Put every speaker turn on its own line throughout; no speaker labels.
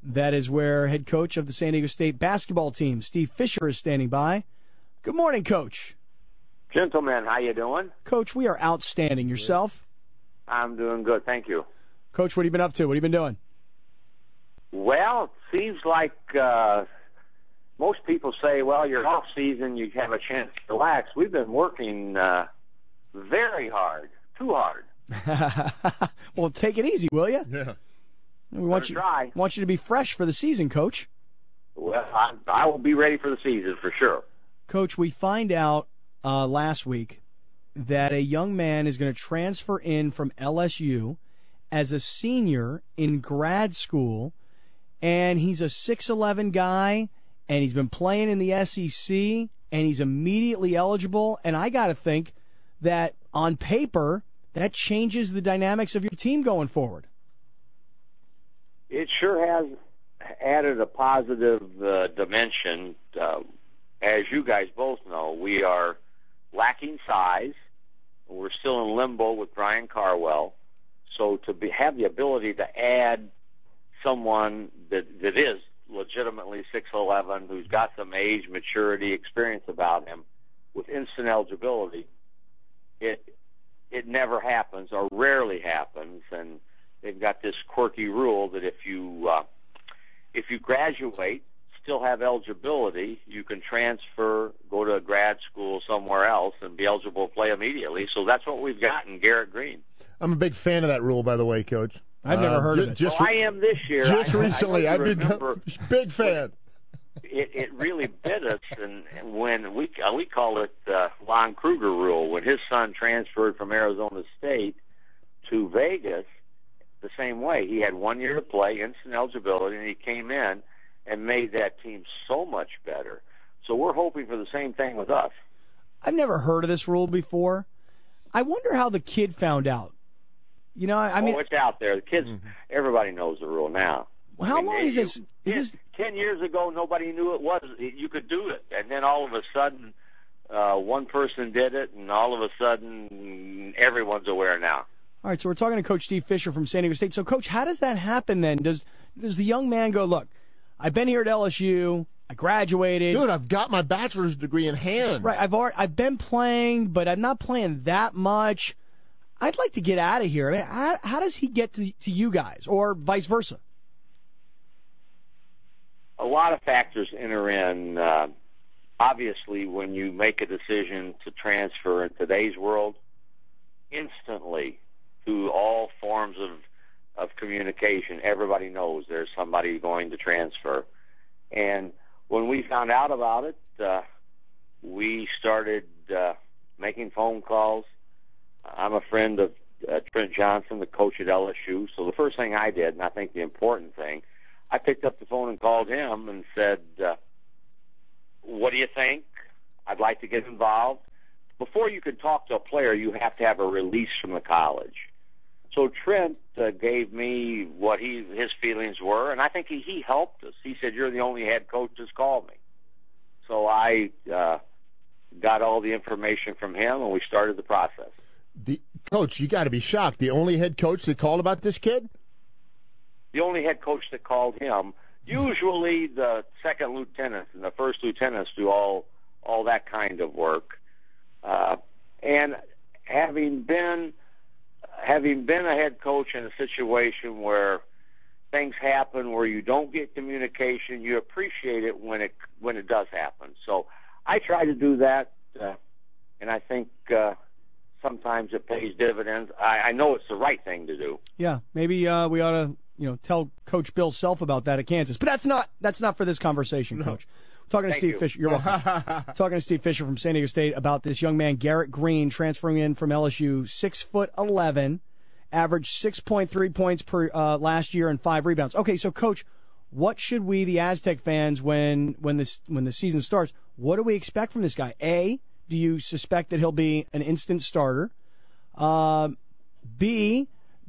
That is where head coach of the San Diego State basketball team, Steve Fisher, is standing by. Good morning, Coach.
Gentlemen, how you doing?
Coach, we are outstanding. Yourself?
I'm doing good, thank you.
Coach, what have you been up to? What have you been doing?
Well, it seems like most people say, well, you're off season, you have a chance to relax. We've been working very hard, too hard.
Well, take it easy, will you?
Yeah.
We want you to be fresh for the season, Coach.
Well, I will be ready for the season for sure.
Coach, we find out last week that a young man is going to transfer in from LSU as a senior in grad school, and he's a 6'11 guy, and he's been playing in the SEC, and he's immediately eligible, and I got to think that on paper that changes the dynamics of your team going forward.
It sure has added a positive dimension. As you guys both know, we are lacking size. We're still in limbo with Brian Carwell. So to have the ability to add someone that is legitimately 6'11", who's got some age, maturity, experience about him, with instant eligibility, it never happens or rarely happens. And they've got this quirky rule that if you graduate, still have eligibility, you can transfer, go to a grad school somewhere else, and be eligible to play immediately. So that's what we've got in Garrett Green.
I'm a big fan of that rule, by the way, Coach.
I've never heard of it.
I am this year.
Just recently, I've become a big fan.
It really bit us, and when we call it Lon Kruger rule. When his son transferred from Arizona State to Vegas, the same way. He had 1 year to play, instant eligibility, and he came in and made that team so much better. So we're hoping for the same thing with us.
I've never heard of this rule before. I wonder how the kid found out. You know, I mean,
it's out there. The kids, everybody knows the rule now.
Well, how long is this? Is this
10 years ago? Nobody knew it was. You could do it, and then all of a sudden, one person did it, and all of a sudden, everyone's aware now.
All right, so we're talking to Coach Steve Fisher from San Diego State. So, Coach, how does that happen then? Does the young man go, look, I've been here at LSU, I graduated.
Dude, I've got my bachelor's degree in hand.
Right, I've been playing, but I'm not playing that much. I'd like to get out of here. I mean, how does he get to you guys, or vice versa?
A lot of factors enter in. Obviously, when you make a decision to transfer in today's world, instantly, through all forms of communication, everybody knows there's somebody going to transfer. And when we found out about it, we started making phone calls. I'm a friend of Trent Johnson, the coach at LSU. So the first thing I did, and I think the important thing, I picked up the phone and called him and said, what do you think? I'd like to get involved. Before you can talk to a player, you have to have a release from the college. So Trent gave me what his feelings were, and I think he helped us. He said, you're the only head coach that's called me. So I got all the information from him, and we started the process.
Coach, you got to be shocked. The only head coach that called about this kid?
The only head coach that called him. Usually the second lieutenants and the first lieutenants do all that kind of work. And having been a head coach in a situation where things happen where you don't get communication, you appreciate it when it does happen. So I try to do that, and I think sometimes it pays dividends. I know it's the right thing to do.
Yeah, maybe we ought to tell Coach Bill Self about that at Kansas, but that's not for this conversation, Coach. Talking to Steve Fisher. You're welcome. Talking to Steve Fisher from San Diego State about this young man, Garrett Green, transferring in from LSU, 6'11", averaged 6.3 points per last year and 5 rebounds. Okay, so Coach, what should we, the Aztec fans, when the season starts, what do we expect from this guy? A, do you suspect that he'll be an instant starter? B,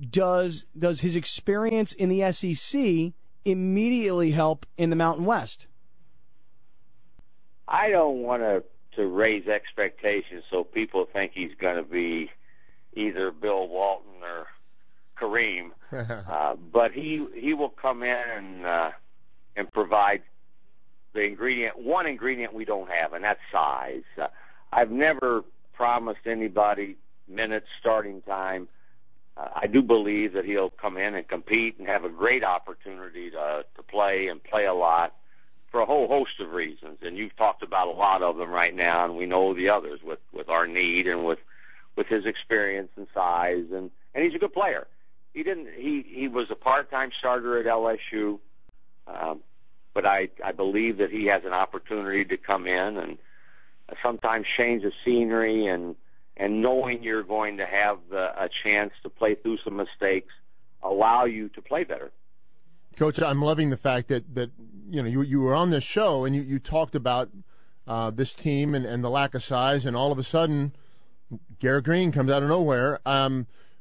does his experience in the SEC immediately help in the Mountain West?
I don't want to raise expectations so people think he's going to be either Bill Walton or Kareem, but he will come in and one ingredient we don't have, and that's size. I've never promised anybody minutes, starting time. I do believe that he'll come in and compete and have a great opportunity to play and play a lot for a whole host of reasons. And you've talked about a lot of them right now, and we know the others with our need and with his experience and size. And he's a good player. He was a part-time starter at LSU, but I believe that he has an opportunity to come in and sometimes change the scenery and knowing you're going to have a chance to play through some mistakes, allow you to play better.
Coach, I'm loving the fact that you were on this show and you talked about this team and the lack of size, and all of a sudden Garrett Green comes out of nowhere.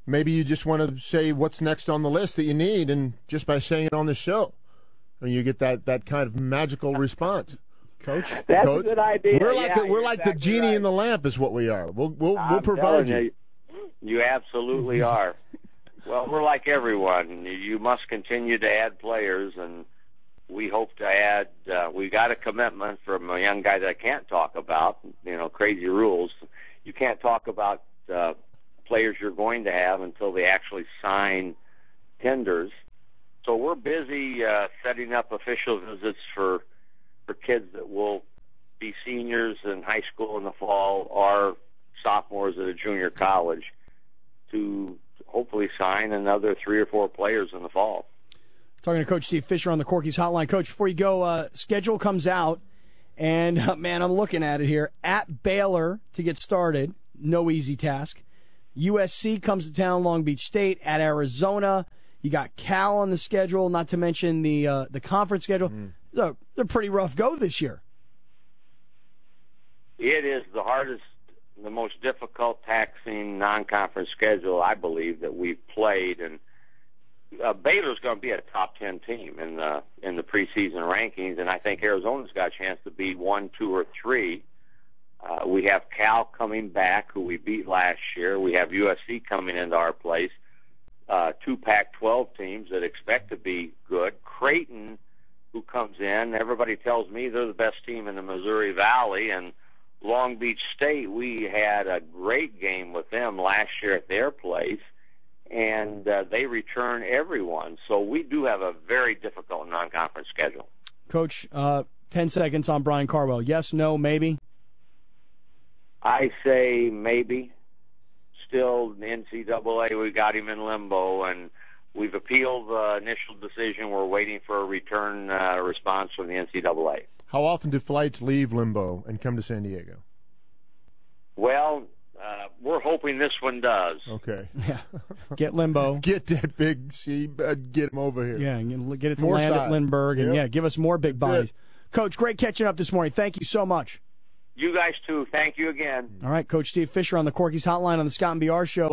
Maybe you just want to say what's next on the list that you need, and just by saying it on the show, you get that kind of magical response.
Coach,
that's a good idea.
We're like the genie in the lamp, is what we are. We'll provide you.
You absolutely are. Well, we're like everyone. You must continue to add players, and we hope to add. We got a commitment from a young guy that I can't talk about. Crazy rules. You can't talk about players you're going to have until they actually sign tenders. So we're busy setting up official visits for kids that will be seniors in high school in the fall or sophomores at a junior college to hopefully sign another 3 or 4 players in the fall.
Talking to Coach Steve Fisher on the Corky's Hotline. Coach, before you go, schedule comes out, and, man, I'm looking at it here. At Baylor to get started, no easy task. USC comes to town, Long Beach State. At Arizona, you got Cal on the schedule, not to mention the conference schedule. So they're pretty rough go this year.
It is the hardest, the most difficult, taxing non-conference schedule, I believe, that we've played. And Baylor's going to be a top 10 team in the preseason rankings, and I think Arizona's got a chance to be 1, 2, or 3. We have Cal coming back, who we beat last year. We have USC coming into our place. 2 Pac-12 teams that expect to be good. Creighton, who comes in, everybody tells me they're the best team in the Missouri Valley. And Long Beach State, we had a great game with them last year at their place, and they return everyone. So we do have a very difficult non-conference schedule.
Coach, 10 seconds on Brian Carwell. Yes, no, maybe?
I say maybe. Still, the NCAA, we got him in limbo, and we've appealed the initial decision. We're waiting for a return response from the NCAA.
How often do flights leave limbo and come to San Diego?
Well, we're hoping this one does.
Okay.
Yeah. Get limbo.
Get that big C, get him over here.
Yeah, and get it to land at Lindbergh, and give us more big bodies. Coach, great catching up this morning. Thank you so much.
You guys, too. Thank you again.
All right, Coach Steve Fisher on the Corky's Hotline on the Scott and BR Show.